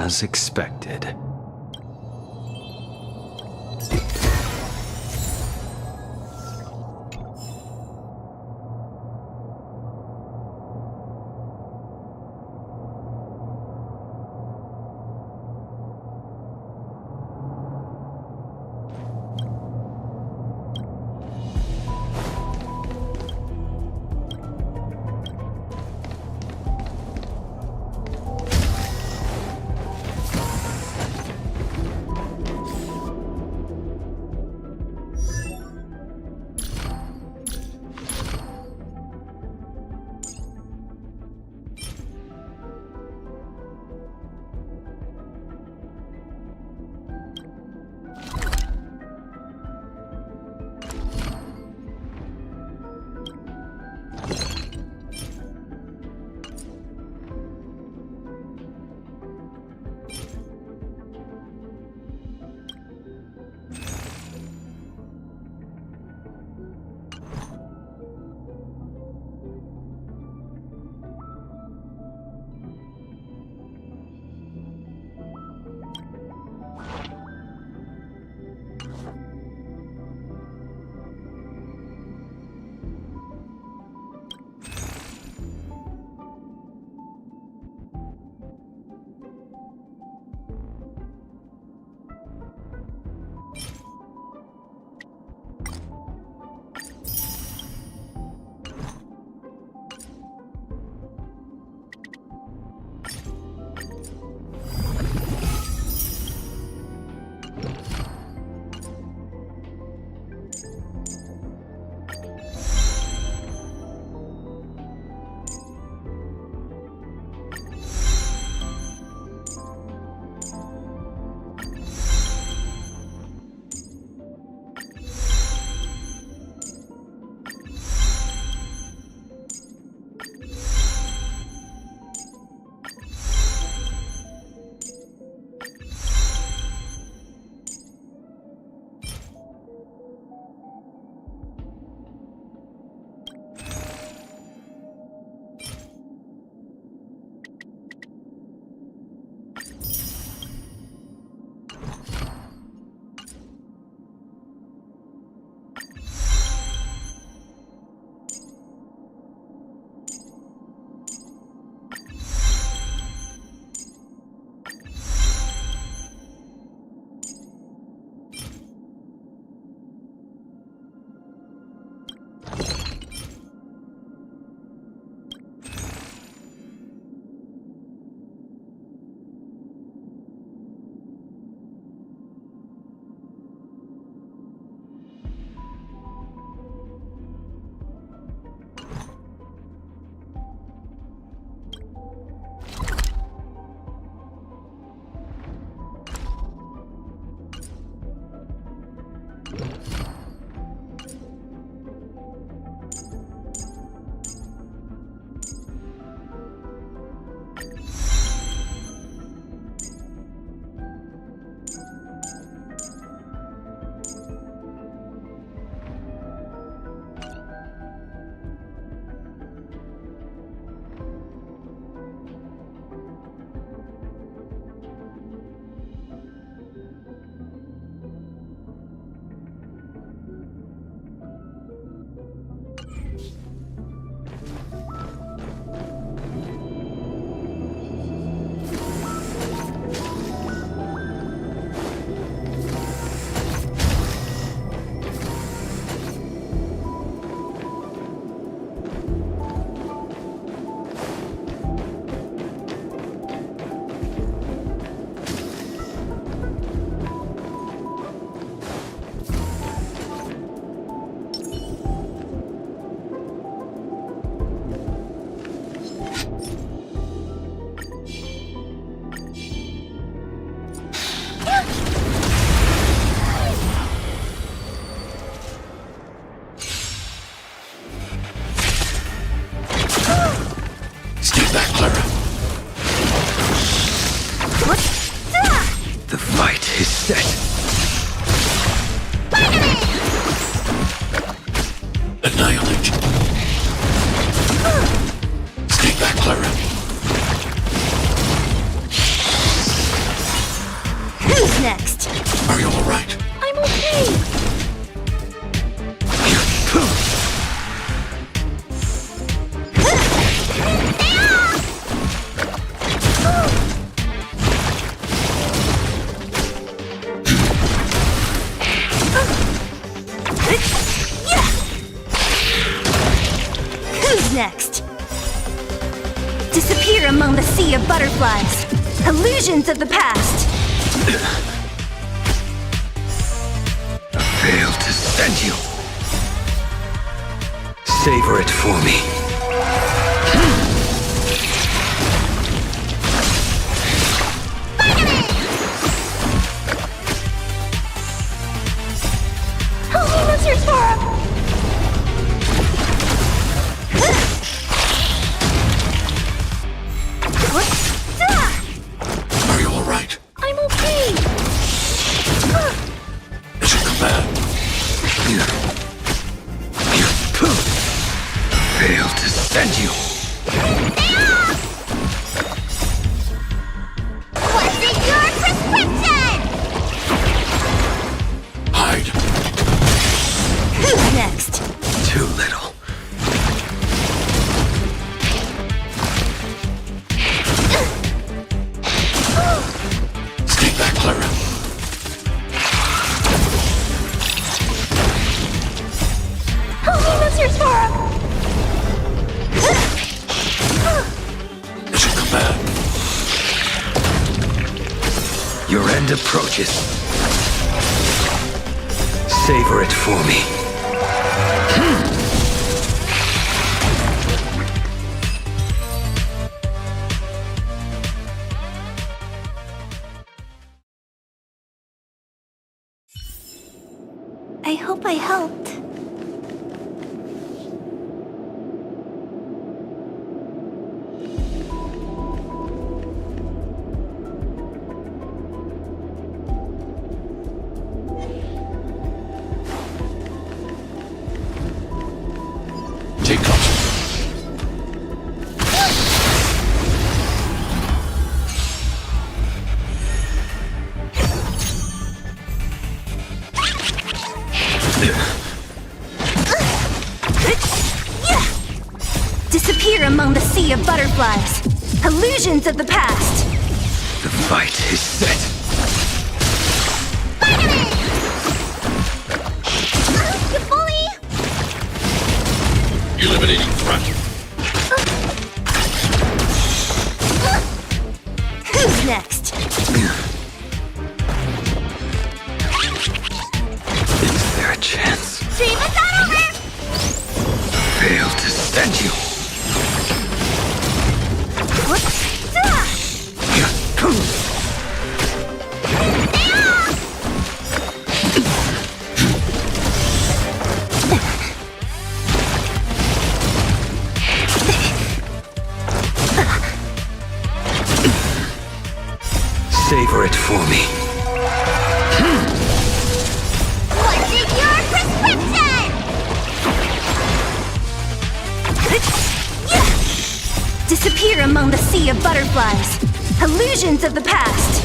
as expected. Who's next? Are you alright? I'm okay. Who's next? Disappear among the sea of butterflies. Illusions of the past. Fail to send you. Savor it for me. Holy Monsters Forum! Are you alright? I'm okay. Is it command? Fail to send you. What's in your prescription? Hide. Who's next? Too little. Stay back, Clara. Holy Monsters Forum! Is it command? Your end approaches. Savor it for me. I hope I helped. Take cover. Disappear among the sea of butterflies. Illusions of the past. The fight is set. You bully! Eliminating threat. Who's next? Is there a chance? Dream is not over! Fail to send you. Savor it for me. What's in your prescription? Disappear among the sea of butterflies. Illusions of the past.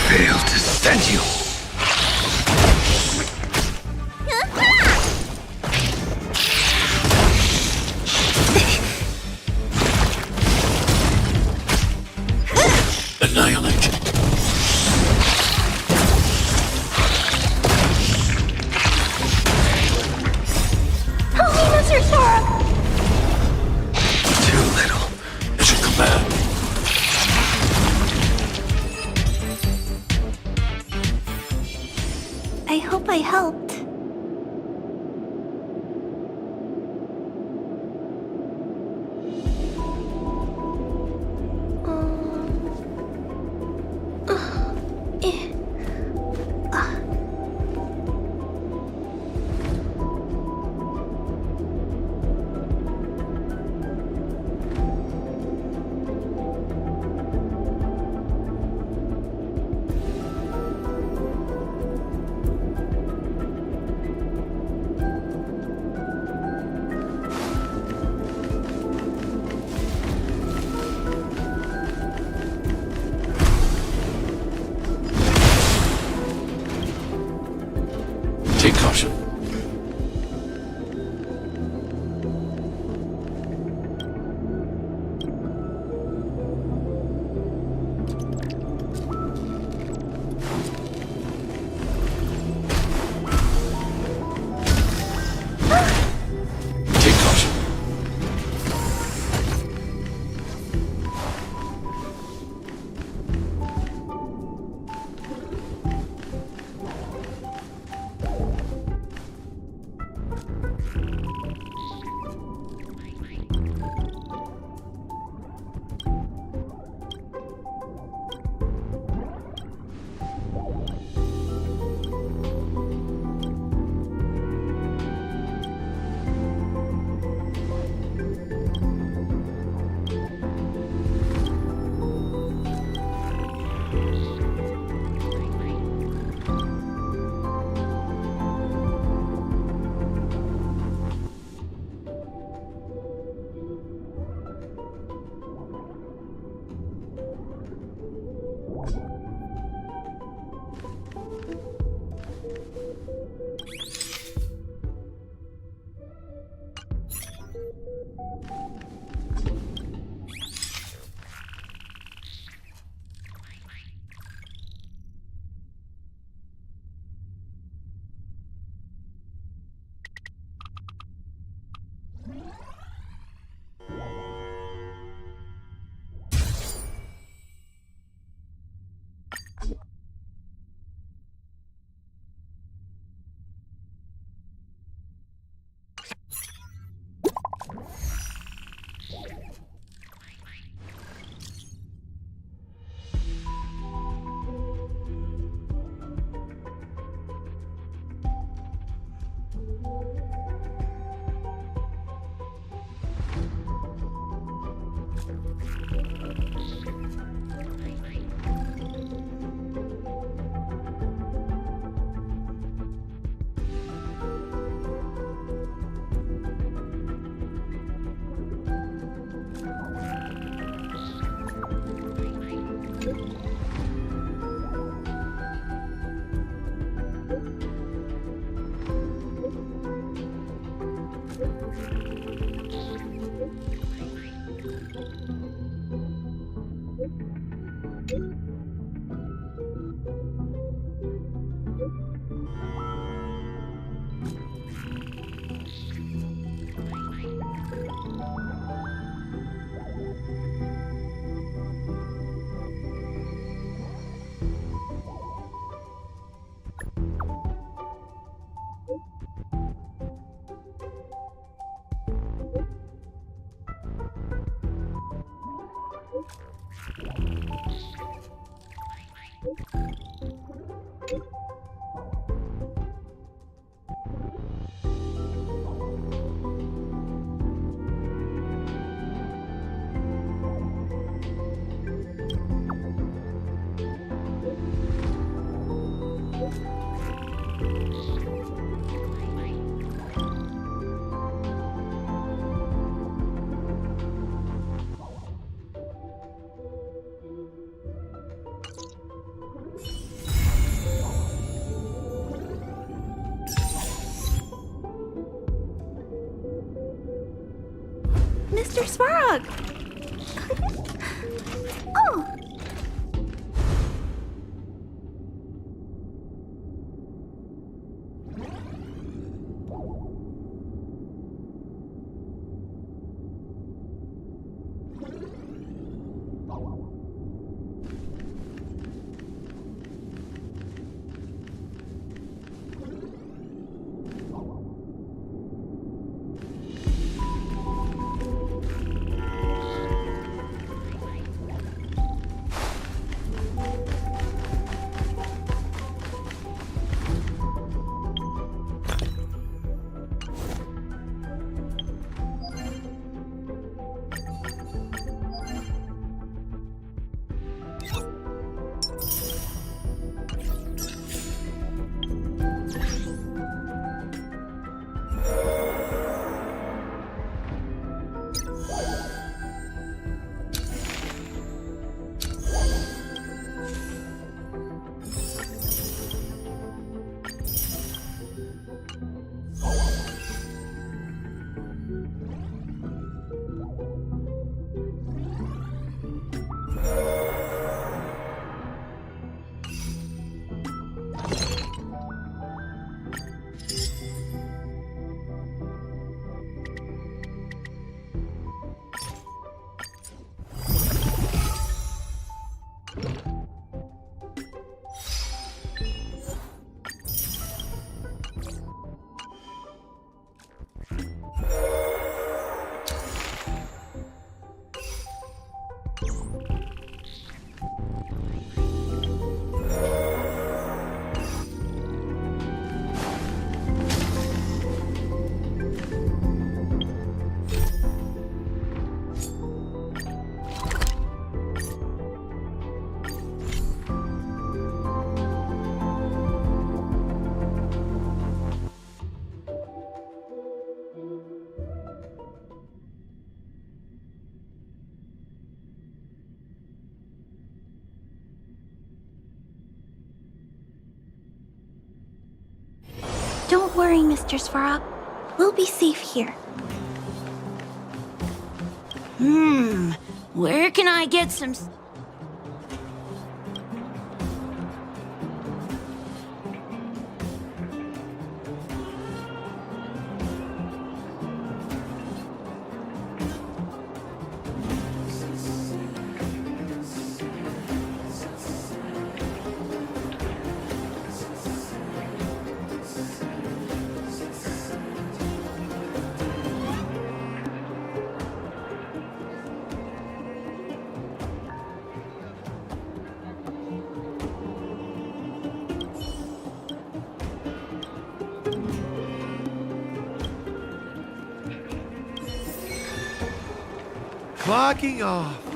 Fail to send you. Annihilate. Holy Monsters Forum! Too little. Is it command? I hope I helped. Mr. Svarog! Oh! Don't worry, Mr. Svarog. We'll be safe here. Where can I get some... Clocking off.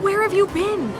Where have you been?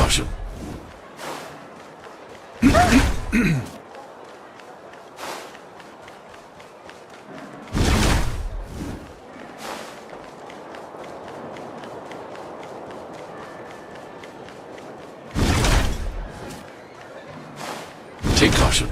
caution. Take caution.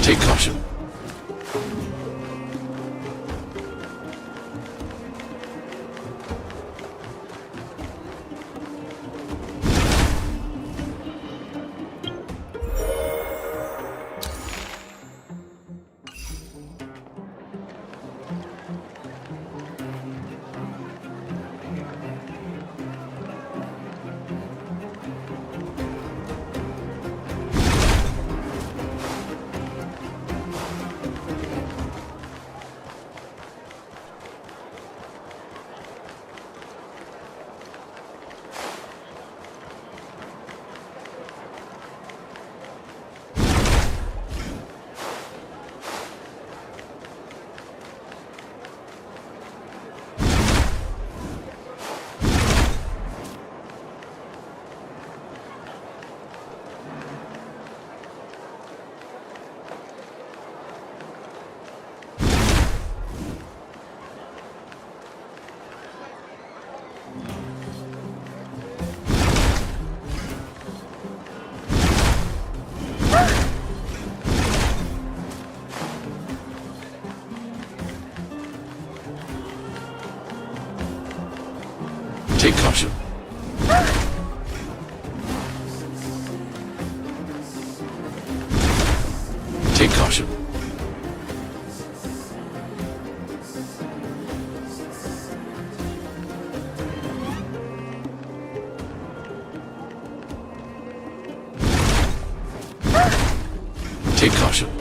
Take caution. Take caution. Take caution. Take caution.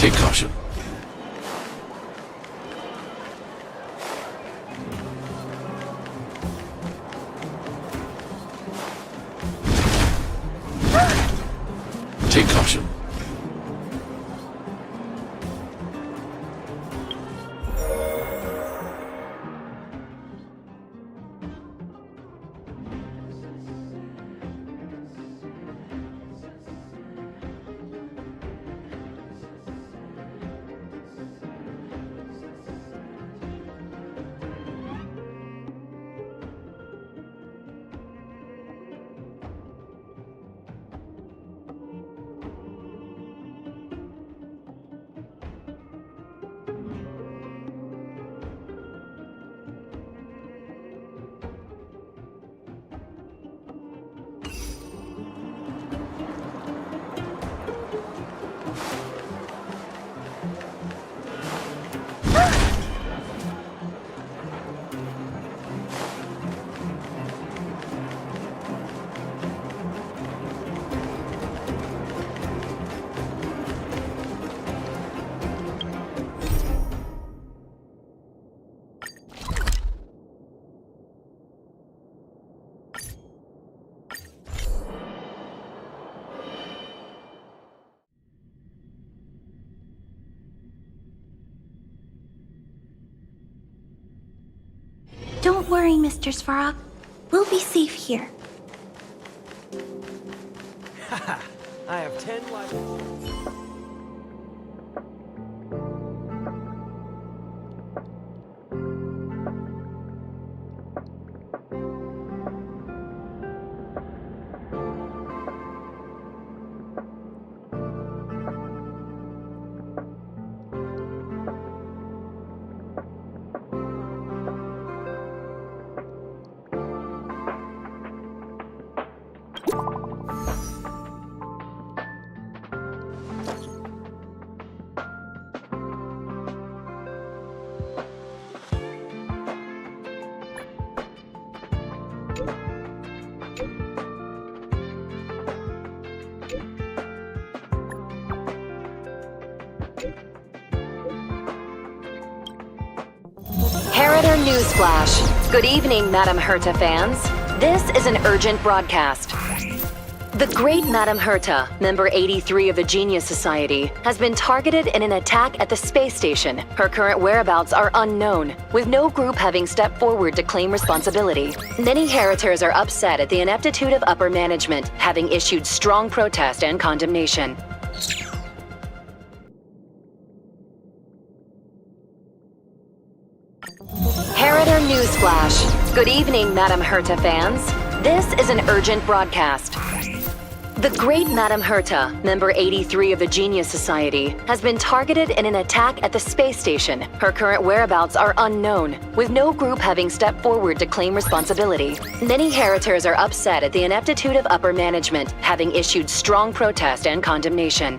Take caution. Take caution. Don't worry, Mr. Svarog. We'll be safe here. I have 10 lives. Heritor Newsflash. Good evening, Madame Herta fans. This is an urgent broadcast. The great Madame Herta, member 83 of the Genius Society, has been targeted in an attack at the space station. Her current whereabouts are unknown, with no group having stepped forward to claim responsibility. Many Heritors are upset at the ineptitude of upper management, having issued strong protest and condemnation. Heritor Newsflash. Good evening, Madame Herta fans. This is an urgent broadcast. The great Madame Herta, member 83 of the Genius Society, has been targeted in an attack at the space station. Her current whereabouts are unknown, with no group having stepped forward to claim responsibility. Many Heritors are upset at the ineptitude of upper management, having issued strong protest and condemnation.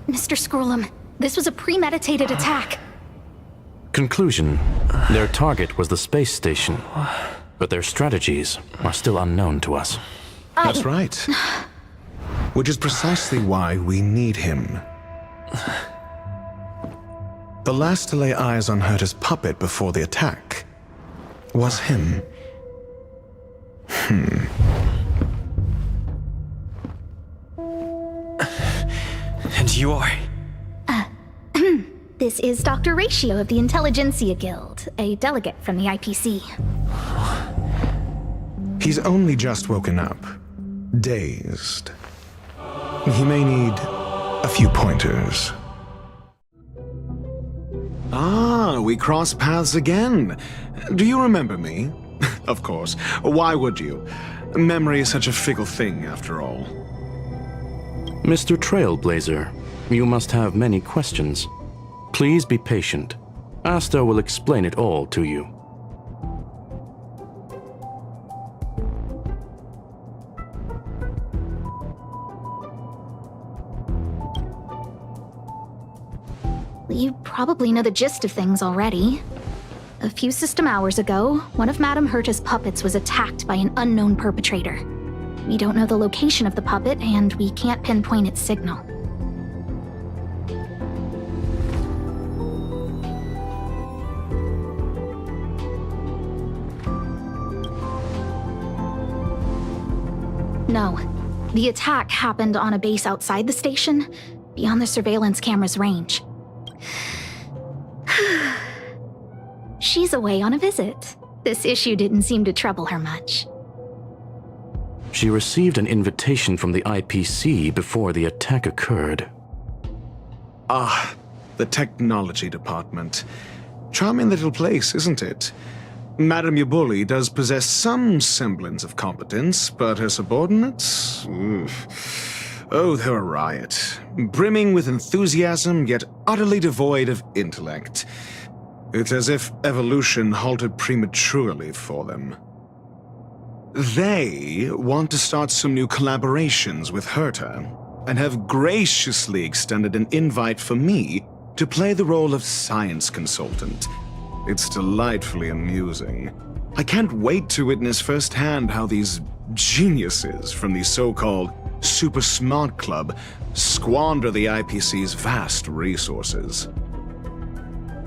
Mr. Scrollum, this was a premeditated attack. Conclusion. Their target was the space station, but their strategies are still unknown to us. That's right. Which is precisely why we need him. The last to lay eyes on Herta's puppet before the attack was him. And you are? This is Dr. Ratio of the Intelligentsia Guild, a delegate from the IPC. He's only just woken up, dazed. He may need a few pointers. Ah, we cross paths again. Do you remember me? Of course. Why would you? Memory is such a fickle thing, after all. Mr. Trailblazer, you must have many questions. Please be patient. Asta will explain it all to you. You probably know the gist of things already. A few system hours ago, one of Madame Herta's puppets was attacked by an unknown perpetrator. We don't know the location of the puppet, and we can't pinpoint its signal. No. The attack happened on a base outside the station, beyond the surveillance camera's range. She's away on a visit. This issue didn't seem to trouble her much. She received an invitation from the IPC before the attack occurred. Ah, the technology department. Charming little place, isn't it? Madame Yabuli does possess some semblance of competence, but her subordinates? Oof. Oh, they're a riot. Brimming with enthusiasm, yet utterly devoid of intellect. It's as if evolution halted prematurely for them. They want to start some new collaborations with Herta, and have graciously extended an invite for me to play the role of science consultant. It's delightfully amusing. I can't wait to witness firsthand how these geniuses from the so-called Super Smart Club squander the IPC's vast resources.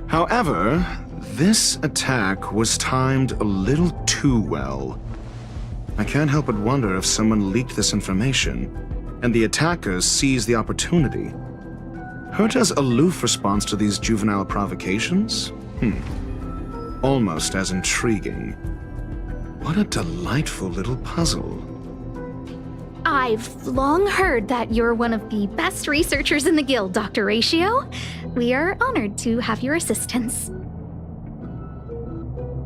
However, this attack was timed a little too well. I can't help but wonder if someone leaked this information, and the attackers seized the opportunity. Herta's aloof response to these juvenile provocations? Almost as intriguing. What a delightful little puzzle. I've long heard that you're one of the best researchers in the guild, Dr. Ratio. We are honored to have your assistance.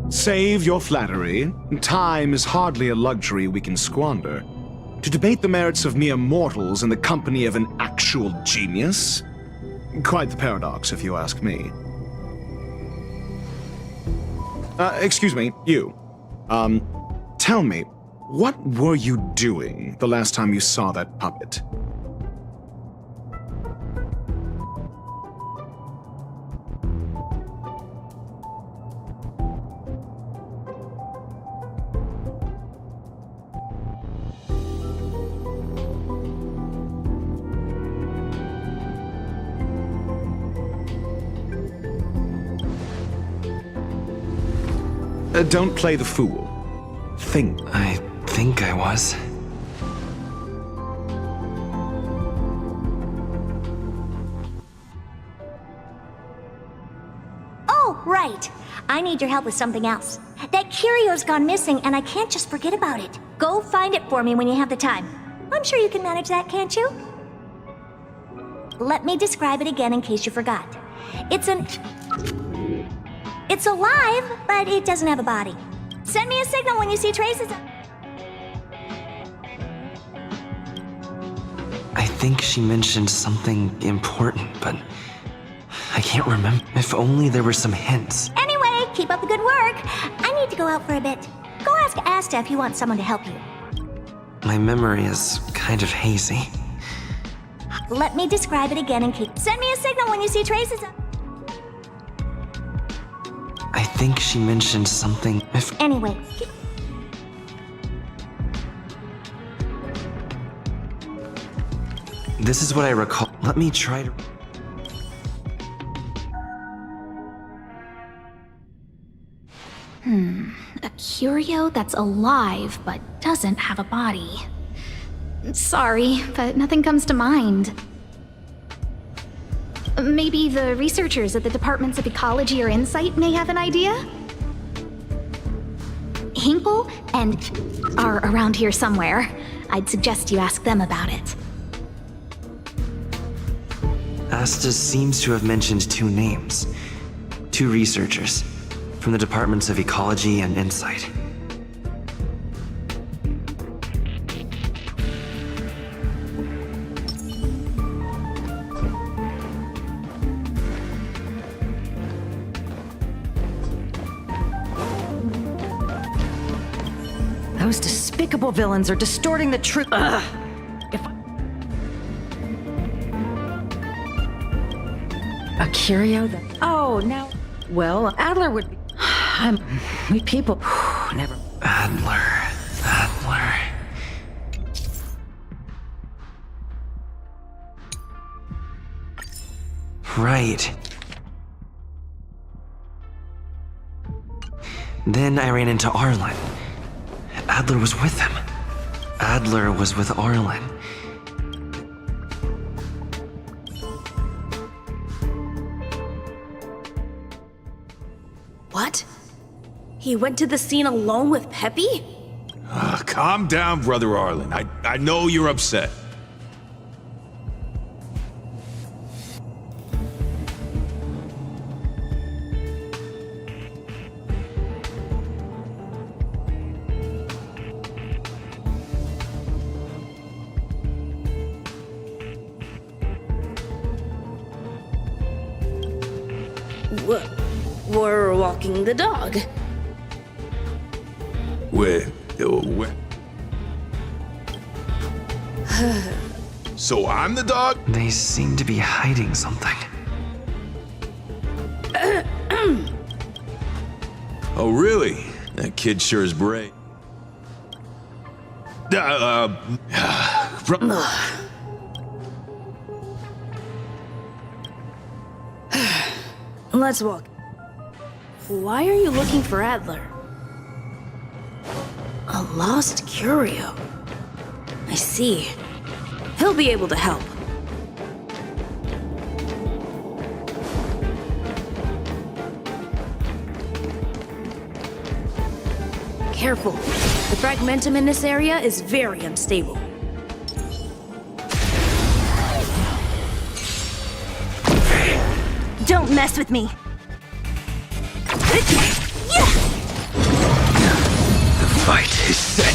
Save your flattery. Time is hardly a luxury we can squander. To debate the merits of mere mortals in the company of an actual genius? Quite the paradox, if you ask me. Excuse me, you. Tell me, what were you doing the last time you saw that puppet? Don't play the fool. Think. I think I was. Oh, right. I need your help with something else. That curio's gone missing, and I can't just forget about it. Go find it for me when you have the time. I'm sure you can manage that, can't you? Let me describe it again in case you forgot. It's alive, but it doesn't have a body. Send me a signal when you see traces of... I think she mentioned something important, but I can't remember. If only there were some hints. Anyway, keep up the good work. I need to go out for a bit. Go ask Asta if you want someone to help you. My memory is kind of hazy. Let me describe it again in case. Send me a signal when you see traces of. I think she mentioned something. If Anyway, this is what I recall, let me try to. A curio that's alive but doesn't have a body. Sorry, but nothing comes to mind. Maybe the researchers at the Departments of Ecology or Insight may have an idea? Hinkle and are around here somewhere. I'd suggest you ask them about it. Asta seems to have mentioned two names. Two researchers from the Departments of Ecology and Insight. Those despicable villains are distorting the truth. Ugh. If a curio that. Oh, now. Well, Adler would be. We people. Never. Adler. Right. Then I ran into Arlen. Adler was with him. Adler was with Arlen. What? He went to the scene alone with Peppy? Calm down, Brother Arlen. I know you're upset. We're walking the dog. Where? So I'm the dog? They seem to be hiding something. Oh, really? That kid sure is brave. Let's walk. Why are you looking for Adler? A lost curio. I see. He'll be able to help. Careful. The fragmentum in this area is very unstable. don't mess with me. The fight is set.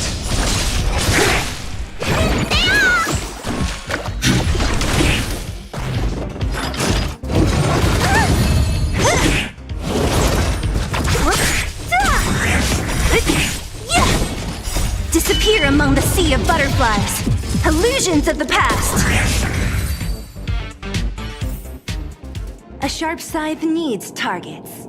Disappear among the sea of butterflies. Illusions of the past. A sharp scythe needs targets.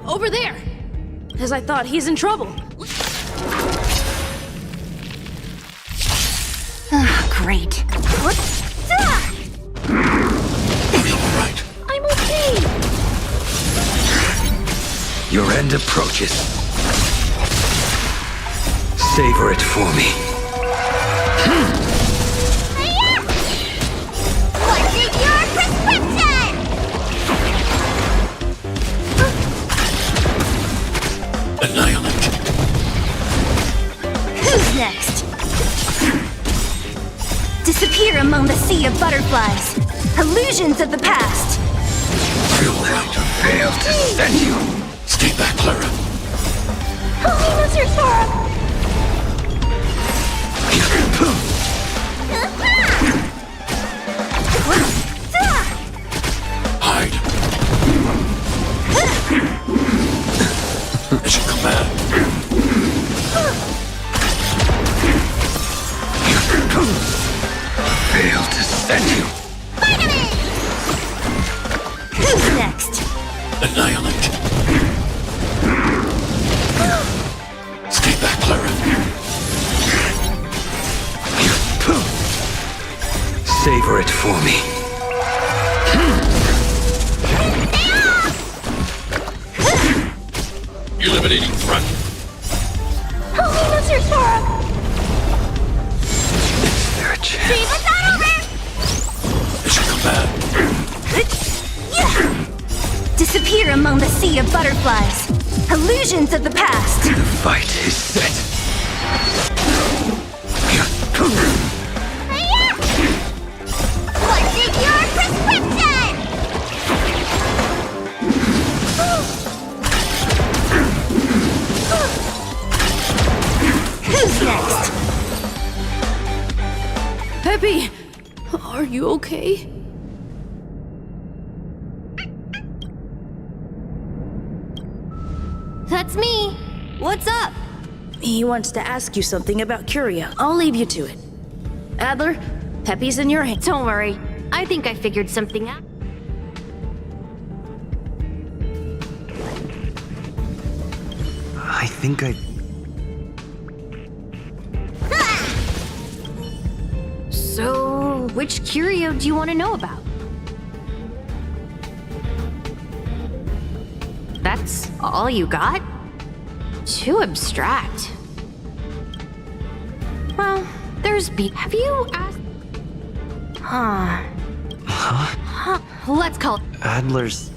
Over there! As I thought, he's in trouble. Great. Right. I'm okay. Your end approaches. Savor it for me. What's in your prescription? Annihilate. Who's next? Disappear among the sea of butterflies. Illusions of the past. Real right. Failed to send you. Stay back, Clara. Holy Mr. Sora! Deliver it for me. Eliminating front. Help me, Mr. Sora! Is there a chance? Leave us not over! It's your command. Disappear among the sea of butterflies. Illusions of the past. The fight is set. What's in your prescription? Who's next? Peppy, are you okay? That's me. What's up? He wants to ask you something about Curio. I'll leave you to it. Adler, Peppy's in your hands. Don't worry. I think I figured something out. I think I... So, which curio do you want to know about? That's all you got? Too abstract. Well, there's Have you asked? Huh. Let's call it. Adler's...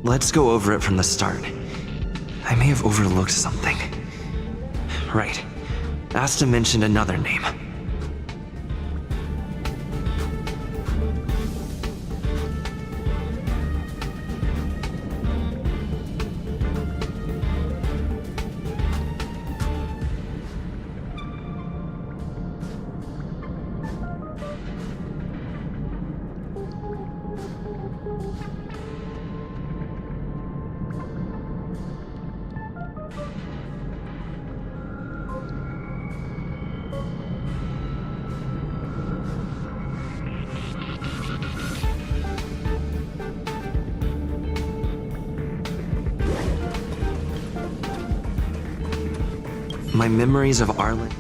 Let's go over it from the start. I may have overlooked something. Right. Asta mentioned another name. My memories of Arlen.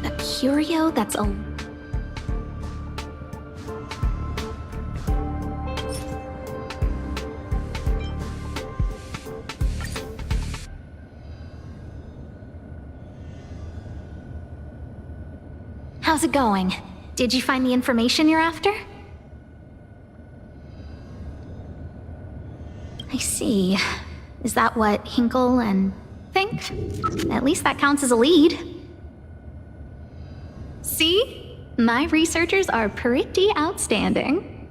A curio that's a... How's it going? Did you find the information you're after? I see. Is that what Hinkle and think? At least that counts as a lead. See? My researchers are pretty outstanding.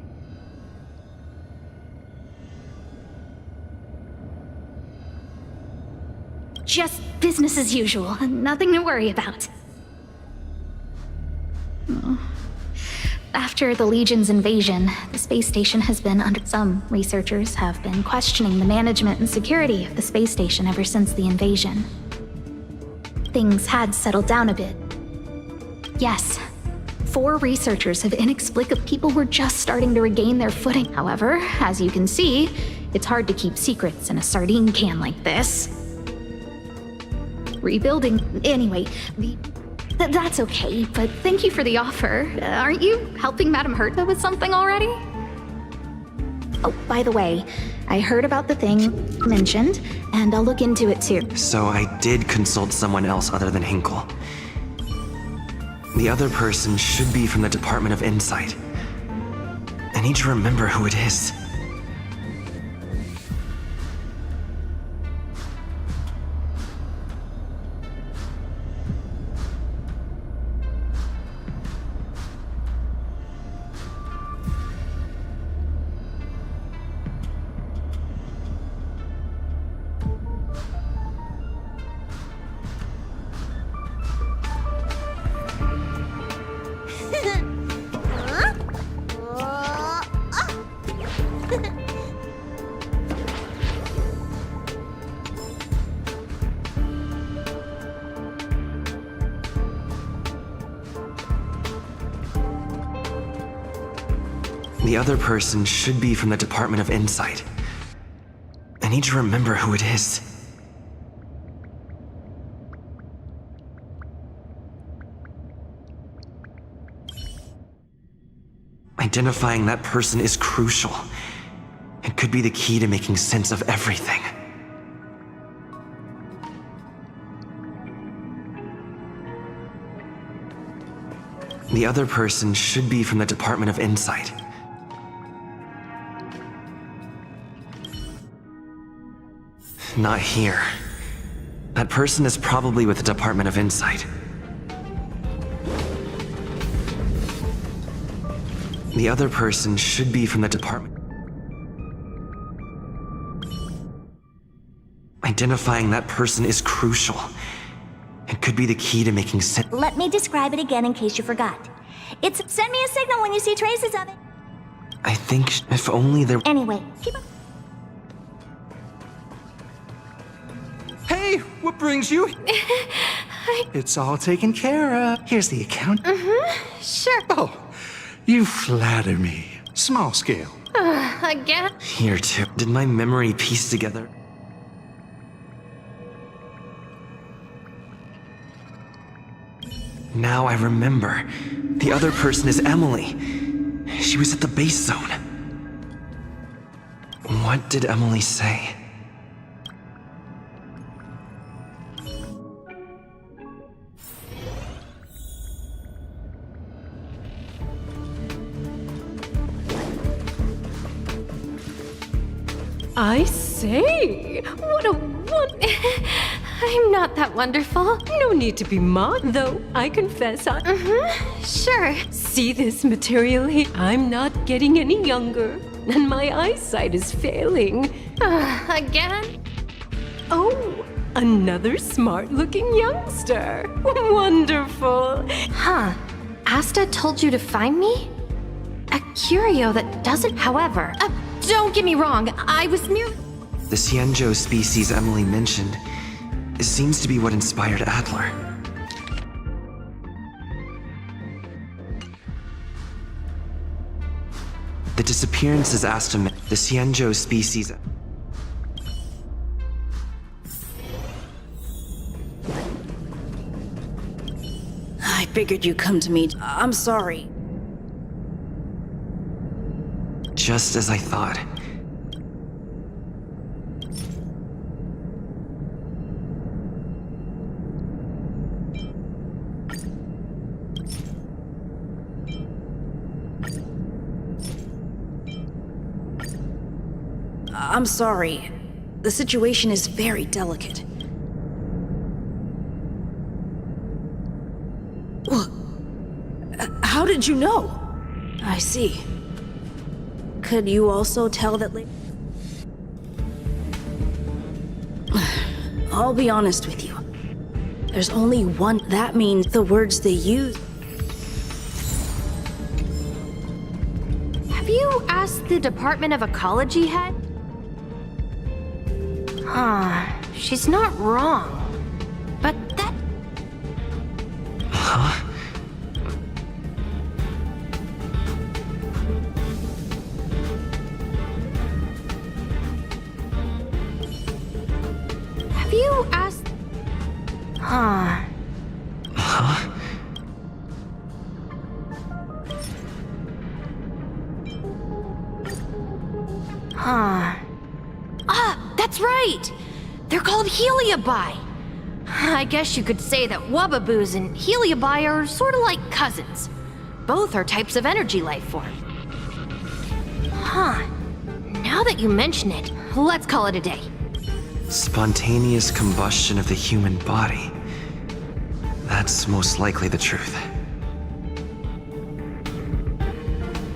Just business as usual. Nothing to worry about. After the Legion's invasion, the space station has been under... Some researchers have been questioning the management and security of the space station ever since the invasion. Things had settled down a bit. Yes, 4 researchers have inexplicably... People were just starting to regain their footing. However, as you can see, it's hard to keep secrets in a sardine can like this. Rebuilding... Anyway, that's okay, but thank you for the offer. Aren't you helping Madame Herta with something already? Oh, by the way, I heard about the thing mentioned, and I'll look into it too. So I did consult someone else other than Hinkle. The other person should be from the Department of Insight. I need to remember who it is. The other person should be from the Department of Insight. I need to remember who it is. Identifying that person is crucial. It could be the key to making sense of everything. The other person should be from the Department of Insight. Not here. That person is probably with the Department of Insight. The other person should be from the Department. Identifying that person is crucial. It could be the key to making sense. Let me describe it again in case you forgot. It's send me a signal when you see traces of it. I think if only there... Anyway, keep up. Hey, what brings you? It's all taken care of. Here's the account. Sure. Oh, you flatter me. Small scale. Again? Here too. Did my memory piece together? Now I remember. The other person is Emily. She was at the base zone. What did Emily say? I say, what a I'm not that wonderful. No need to be mocked, though. I confess Sure. See this materially? I'm not getting any younger, and my eyesight is failing. Again? Oh, another smart-looking youngster. Wonderful. Huh. Asta told you to find me? A curio that doesn't, however. Don't get me wrong, I was merely. The Xianzhou species Emily mentioned seems to be what inspired Adler. The disappearances Asta met, the Xianzhou species. I figured you'd come to me. I'm sorry. Just as I thought. I'm sorry. The situation is very delicate. How did you know? I see. Could you also tell that I'll be honest with you. There's only one. That means the words they use. Have you asked the Department of Ecology head? She's not wrong. But that... Huh? Have you asked... Huh? That's right! They're called Heliobi. I guess you could say that Wubbaboos and Heliobi are sort of like cousins. Both are types of energy life form. Now that you mention it, let's call it a day. Spontaneous combustion of the human body. That's most likely the truth.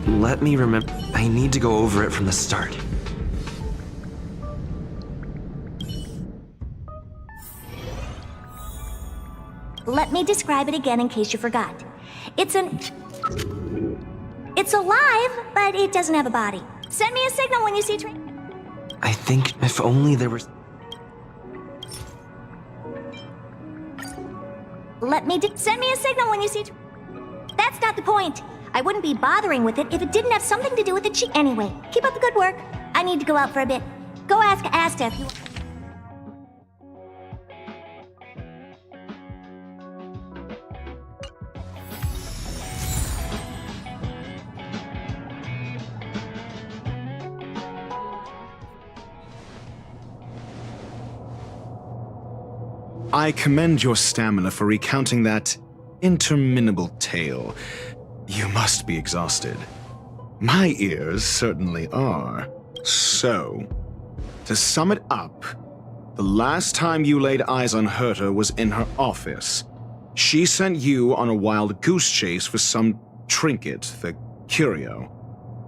Let me remember. I need to go over it from the start. Let me describe it again in case you forgot. It's alive, but it doesn't have a body. Send me a signal when you see I think if only there was... Send me a signal when you see That's not the point. I wouldn't be bothering with it if it didn't have something to do with it. Anyway, keep up the good work. I need to go out for a bit. Go ask Asta if you... I commend your stamina for recounting that interminable tale. You must be exhausted. My ears certainly are. So, to sum it up, the last time you laid eyes on Herta was in her office. She sent you on a wild goose chase for some trinket, the curio.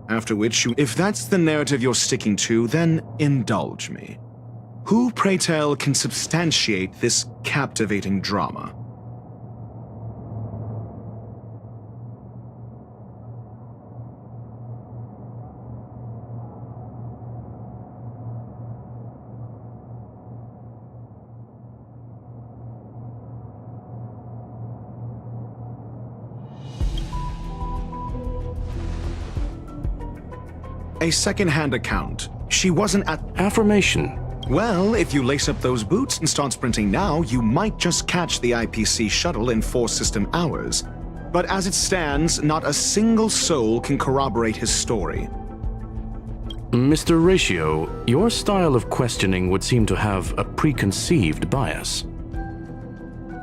After which you... If that's the narrative you're sticking to, then indulge me. Who, pray tell, can substantiate this captivating drama? A second-hand account. She wasn't at... Affirmation. Well, if you lace up those boots and start sprinting now, you might just catch the IPC shuttle in 4 system hours. But as it stands, not a single soul can corroborate his story. Mr. Ratio, your style of questioning would seem to have a preconceived bias.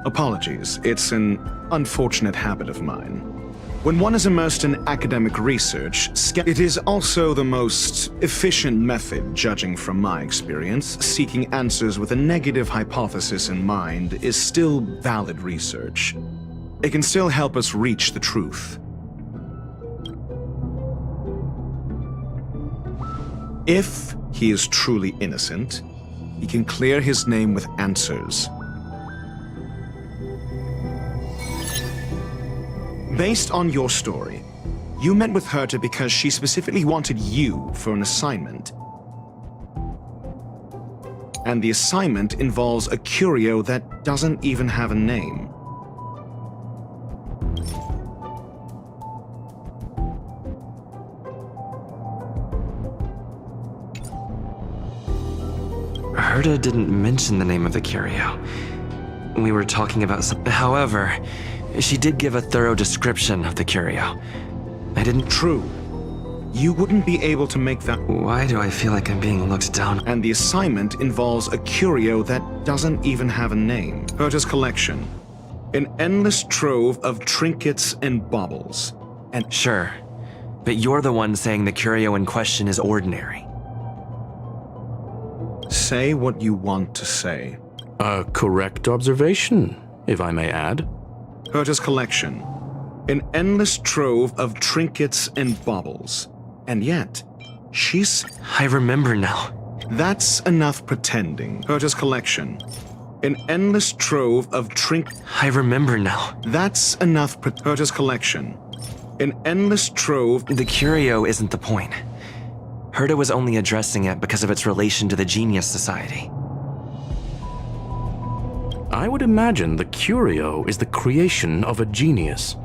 Apologies, it's an unfortunate habit of mine. When one is immersed in academic research, it is also the most efficient method, judging from my experience. Seeking answers with a negative hypothesis in mind is still valid research. It can still help us reach the truth. If he is truly innocent, he can clear his name with answers. Based on your story, you met with Herta because she specifically wanted you for an assignment. And the assignment involves a curio that doesn't even have a name. Herta didn't mention the name of the curio. We were talking about However, she did give a thorough description of the curio. I didn't... True. You wouldn't be able to make that... Why do I feel like I'm being looked down? And the assignment involves a curio that doesn't even have a name. Herta's collection. An endless trove of trinkets and baubles. And... Sure. But you're the one saying the curio in question is ordinary. Say what you want to say. A correct observation, if I may add. Herta's collection. An endless trove of trinkets and baubles. And yet, she's... I remember now. That's enough pretending. Herta's collection. An endless trove of I remember now. That's enough Herta's collection. An endless trove... The curio isn't the point. Herta was only addressing it because of its relation to the Genius Society. I would imagine the curio is the creation of a genius.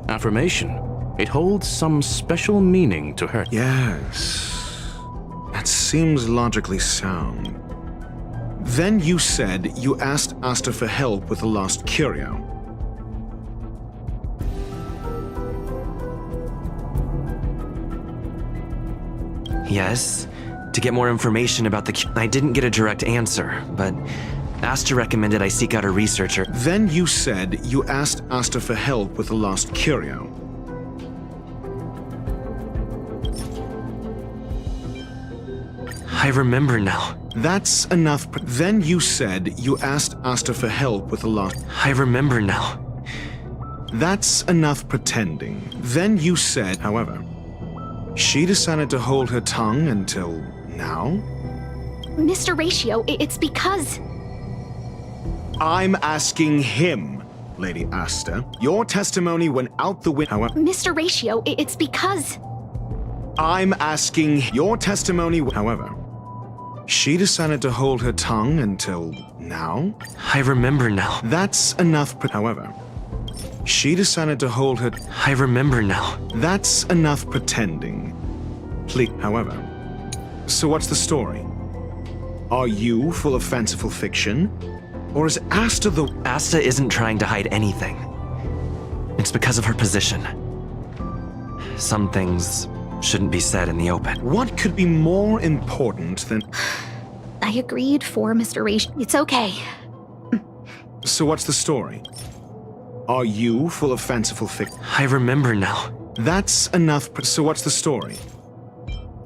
Affirmation. It holds some special meaning to her. Yes. That seems logically sound. Then you said you asked Asta for help with the lost curio. Yes, to get more information about the I didn't get a direct answer, but Asta recommended I seek out a researcher. Then you said you asked Asta for help with the lost curio. I remember now. That's enough. Then you said you asked Asta for help with the lost... I remember now. That's enough pretending. Then you said, however, she decided to hold her tongue until now? Mr. Ratio, it's because... I'm asking him, Lady Asta. Your testimony went out the window. However, Mr. Ratio, it's because... I'm asking your testimony. However, she decided to hold her tongue until now? I remember now. That's enough. However, she decided to hold her... I remember now. That's enough pretending. Please, however. So what's the story? Are you full of fanciful fiction? Or is Asta the... Asta isn't trying to hide anything. It's because of her position. Some things shouldn't be said in the open. What could be more important than... I agreed for Mr. Ratio. It's okay. So what's the story? Are you full of fanciful fiction? I remember now. That's enough. So what's the story?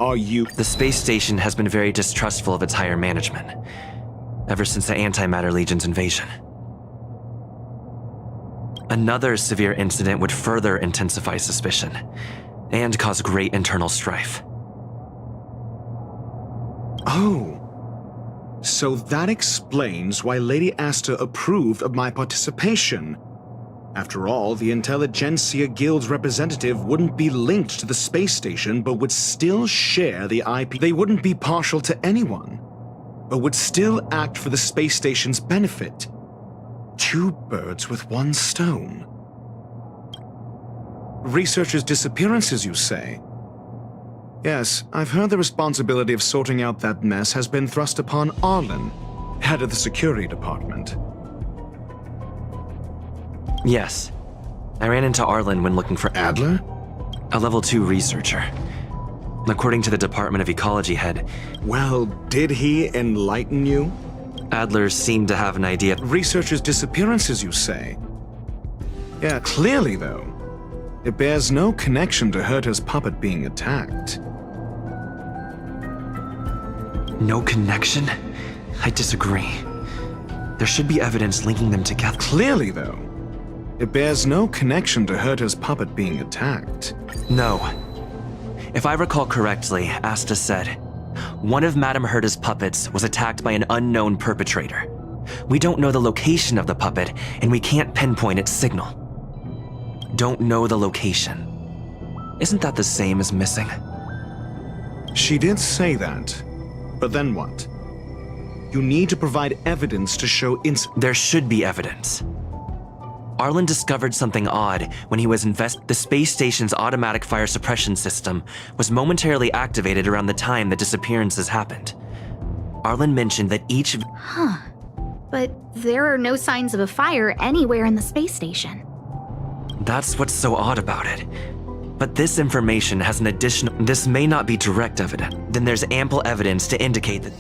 Are you... The space station has been very distrustful of its higher management, ever since the Antimatter Legion's invasion. Another severe incident would further intensify suspicion, and cause great internal strife. Oh. So that explains why Lady Asta approved of my participation. After all, the Intelligentsia Guild's representative wouldn't be linked to the space station, but would still share the IP. They wouldn't be partial to anyone, but would still act for the space station's benefit. Two birds with one stone. Researchers' disappearances, you say? Yes, I've heard the responsibility of sorting out that mess has been thrust upon Arlen, head of the security department. Yes. I ran into Arlen when looking for Adler? A level 2 researcher. According to the Department of Ecology head... Well, did he enlighten you? Adler seemed to have an idea. Researchers' disappearances, you say? Yeah, clearly though. It bears no connection to Herta's puppet being attacked. No connection? I disagree. There should be evidence linking them together. Clearly, though, it bears no connection to Herta's puppet being attacked. No. If I recall correctly, Asta said, one of Madame Herta's puppets was attacked by an unknown perpetrator. We don't know the location of the puppet, and we can't pinpoint its signal. Don't know the location. Isn't that the same as missing? She did say that, but then what? You need to provide evidence to show There should be evidence. Arlen discovered something odd when he was the space station's automatic fire suppression system was momentarily activated around the time the disappearances happened. Arlen mentioned that each of... Huh. But there are no signs of a fire anywhere in the space station. That's what's so odd about it. But this information has an additional... This may not be direct evidence. Then there's ample evidence to indicate that...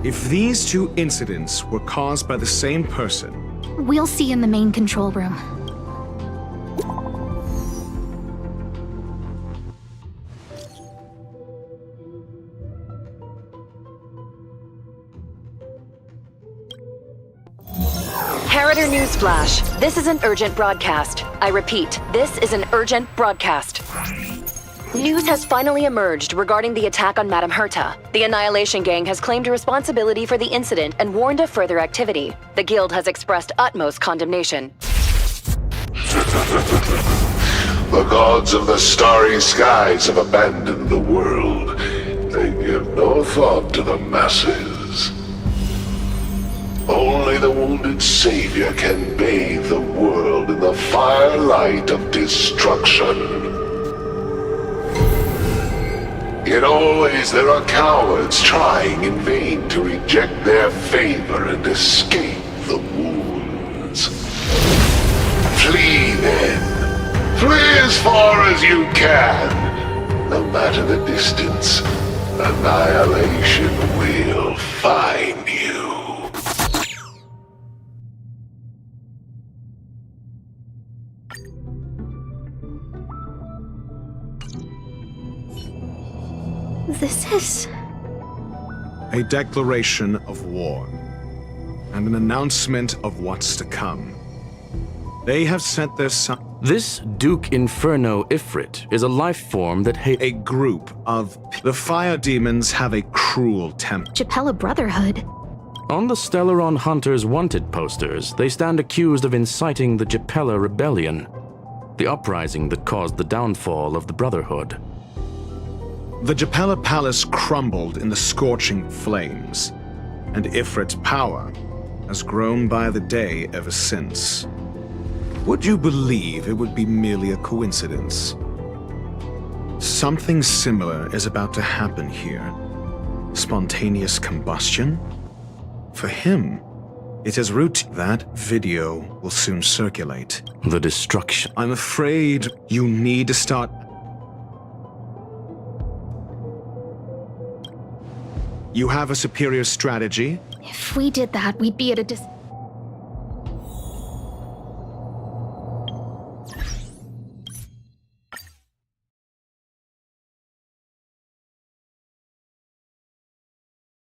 If these two incidents were caused by the same person... We'll see in the main control room. Harrider Newsflash. This is an urgent broadcast. I repeat, this is an urgent broadcast. News has finally emerged regarding the attack on Madame Herta. The Annihilation Gang has claimed responsibility for the incident and warned of further activity. The Guild has expressed utmost condemnation. The gods of the starry skies have abandoned the world. They give no thought to the masses. Only the wounded savior can bathe the world in the firelight of destruction. Yet always there are cowards trying in vain to reject their favor and escape the wounds. Flee then. Flee as far as you can. No matter the distance, annihilation will find you. This is... A declaration of war, and an announcement of what's to come. They have sent their son... This Duke Inferno Ifrit is a life form that A group of... The fire demons have a cruel temper. Japella Brotherhood. On the Stellaron Hunters wanted posters, they stand accused of inciting the Japella Rebellion, the uprising that caused the downfall of the Brotherhood. The Japella Palace crumbled in the scorching flames, and Ifrit's power has grown by the day ever since. Would you believe it would be merely a coincidence? Something similar is about to happen here. Spontaneous combustion? For him, it is routine. That video will soon circulate. The destruction. I'm afraid you need to start... You have a superior strategy? If we did that, we'd be at a